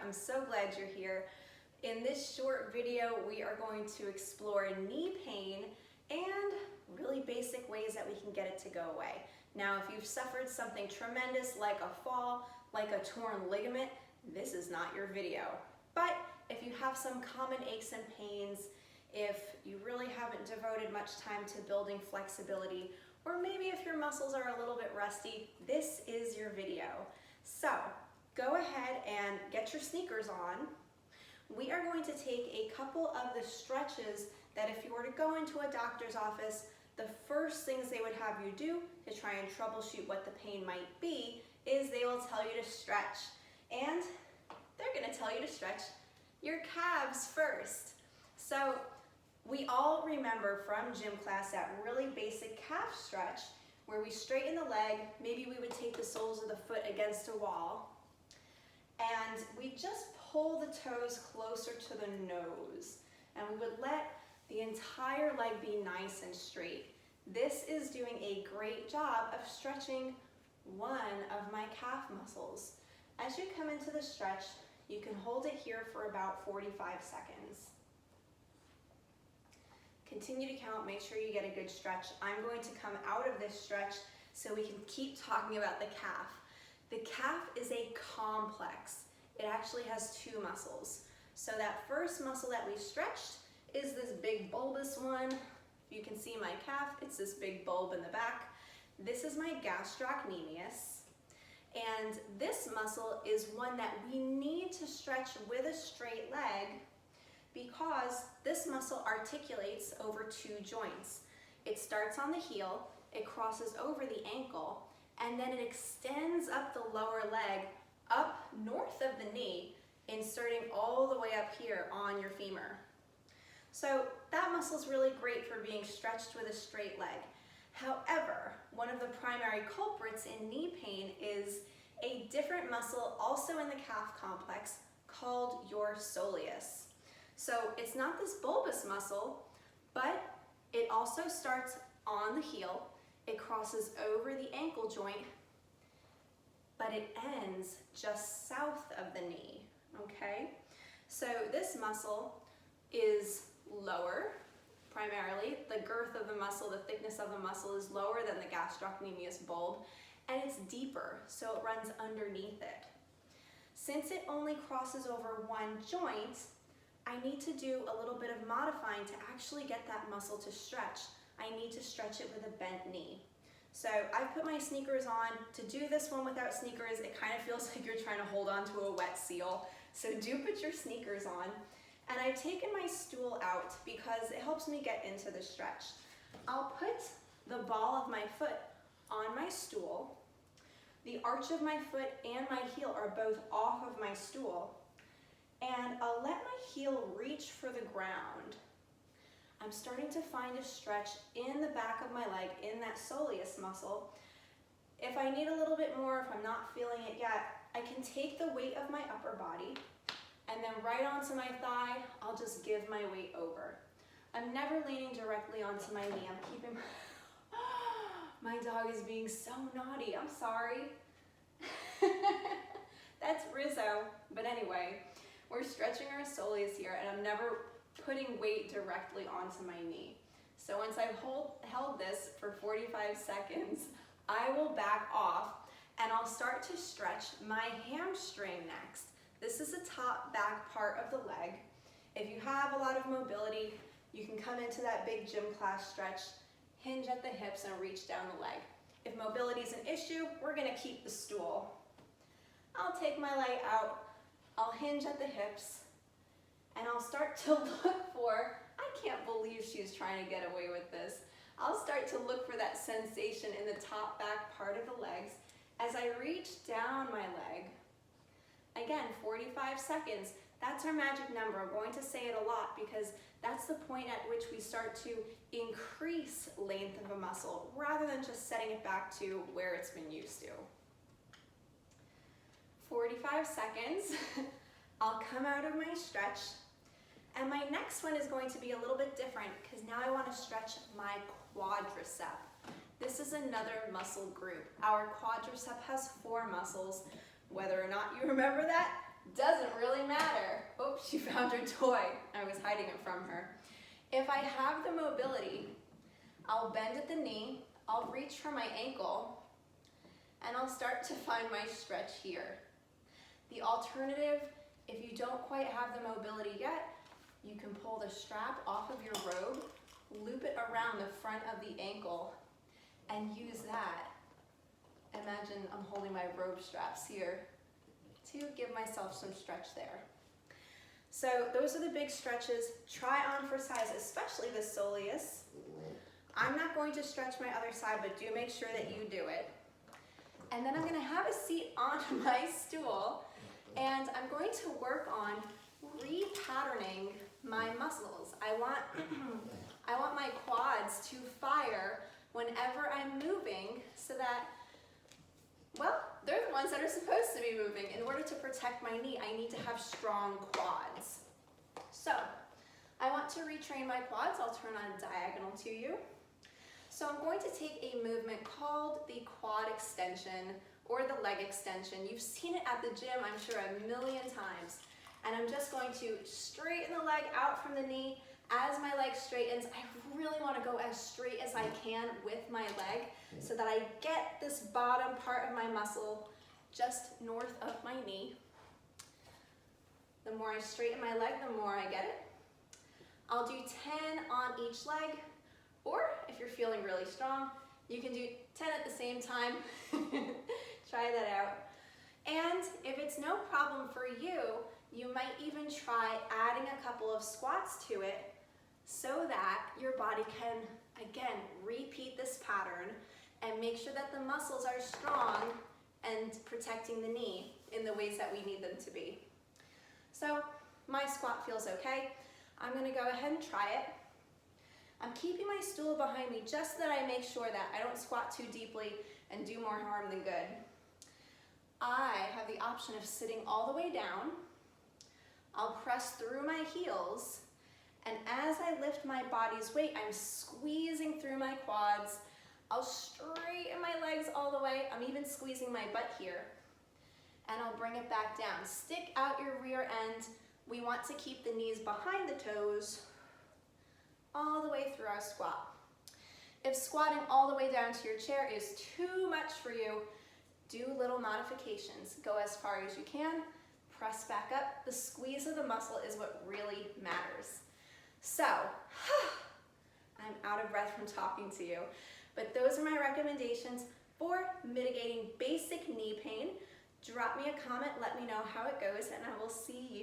I'm so glad you're here. In this short video, we are going to explore knee pain and really basic ways that we can get it to go away. Now, if you've suffered something tremendous like a fall, like a torn ligament, this is not your video. But if you have some common aches and pains, if you really haven't devoted much time to building flexibility, or maybe if your muscles are a little bit rusty, this is your video. So go ahead and get your sneakers on. We are going to take a couple of the stretches that if you were to go into a doctor's office, the first things they would have you do to try and troubleshoot what the pain might be is they will tell you to stretch. And they're going to tell you to stretch your calves first. So we all remember from gym class that really basic calf stretch where we straighten the leg, maybe we would take the soles of the foot against a wall, and we just pull the toes closer to the nose, and we would let the entire leg be nice and straight. This is doing a great job of stretching one of my calf muscles. As you come into the stretch, you can hold it here for about 45 seconds. Continue to count, make sure you get a good stretch. I'm going to come out of this stretch so we can keep talking about the calf. The calf is a complex. It actually has two muscles. So that first muscle that we stretched is this big bulbous one. You can see my calf, it's this big bulb in the back. This is my gastrocnemius. And this muscle is one that we need to stretch with a straight leg because this muscle articulates over two joints. It starts on the heel, it crosses over the ankle, and then it extends up the lower leg, up north of the knee, inserting all the way up here on your femur. So that muscle is really great for being stretched with a straight leg. However, one of the primary culprits in knee pain is a different muscle also in the calf complex called your soleus. So it's not this bulbous muscle, but it also starts on the heel, it crosses over the ankle joint, but it ends just south of the knee, okay? So this muscle is lower, primarily. The girth of the muscle, the thickness of the muscle is lower than the gastrocnemius bulb, and it's deeper, so it runs underneath it. Since it only crosses over one joint, I need to do a little bit of modifying to actually get that muscle to stretch. I need to stretch it with a bent knee. So I've put my sneakers on. To do this one without sneakers, it kind of feels like you're trying to hold on to a wet seal. So do put your sneakers on. And I've taken my stool out because it helps me get into the stretch. I'll put the ball of my foot on my stool. The arch of my foot and my heel are both off of my stool. And I'll let my heel reach for the ground. I'm starting to find a stretch in the back of my leg, in that soleus muscle. If I need a little bit more, if I'm not feeling it yet, I can take the weight of my upper body and then right onto my thigh, I'll just give my weight over. I'm never leaning directly onto my knee. I'm keeping my dog is being so naughty. I'm sorry. That's Rizzo. But anyway, we're stretching our soleus here, and I'm never putting weight directly onto my knee. So once I've held this for 45 seconds, I will back off and I'll start to stretch my hamstring next. This is the top back part of the leg. If you have a lot of mobility, you can come into that big gym class stretch, hinge at the hips and reach down the leg. If mobility is an issue, we're gonna keep the stool. I'll take my leg out, I'll hinge at the hips, and I'll start to look for, I can't believe she's trying to get away with this. I'll start to look for that sensation in the top back part of the legs as I reach down my leg. Again, 45 seconds, that's our magic number. I'm going to say it a lot because that's the point at which we start to increase length of a muscle rather than just setting it back to where it's been used to. 45 seconds, I'll come out of my stretch, and my next one is going to be a little bit different because now I want to stretch my quadricep. This is another muscle group. Our quadricep has 4 muscles. Whether or not you remember that, doesn't really matter. Oh, she found her toy. I was hiding it from her. If I have the mobility, I'll bend at the knee, I'll reach for my ankle, and I'll start to find my stretch here. The alternative, if you don't quite have the mobility yet, you can pull the strap off of your robe, loop it around the front of the ankle, and use that. Imagine I'm holding my robe straps here to give myself some stretch there. So those are the big stretches. Try on for size, especially the soleus. I'm not going to stretch my other side, but do make sure that you do it. And then I'm going to have a seat on my stool, and I'm going to work on repatterning my muscles. I want my quads to fire whenever I'm moving so that, well, they're the ones that are supposed to be moving. In order to protect my knee, I need to have strong quads. So, I want to retrain my quads. I'll turn on diagonal to you. So I'm going to take a movement called the quad extension or the leg extension. You've seen it at the gym, I'm sure, a million times. And I'm just going to straighten the leg out from the knee. As my leg straightens, I really want to go as straight as I can with my leg so that I get this bottom part of my muscle just north of my knee. The more I straighten my leg, the more I get it. I'll do 10 on each leg, or if you're feeling really strong, you can do 10 at the same time. Try that out. And if it's no problem for you, you might even try adding a couple of squats to it so that your body can, again, repeat this pattern and make sure that the muscles are strong and protecting the knee in the ways that we need them to be. So my squat feels okay. I'm gonna go ahead and try it. I'm keeping my stool behind me just so that I make sure that I don't squat too deeply and do more harm than good. I have the option of sitting all the way down. I'll press through my heels, and as I lift my body's weight, I'm squeezing through my quads. I'll straighten my legs all the way. I'm even squeezing my butt here. And I'll bring it back down. Stick out your rear end. We want to keep the knees behind the toes all the way through our squat. If squatting all the way down to your chair is too much for you, do little modifications. Go as far as you can, press back up. The squeeze of the muscle is what really matters. So, I'm out of breath from talking to you, but those are my recommendations for mitigating basic knee pain. Drop me a comment, let me know how it goes, and I will see you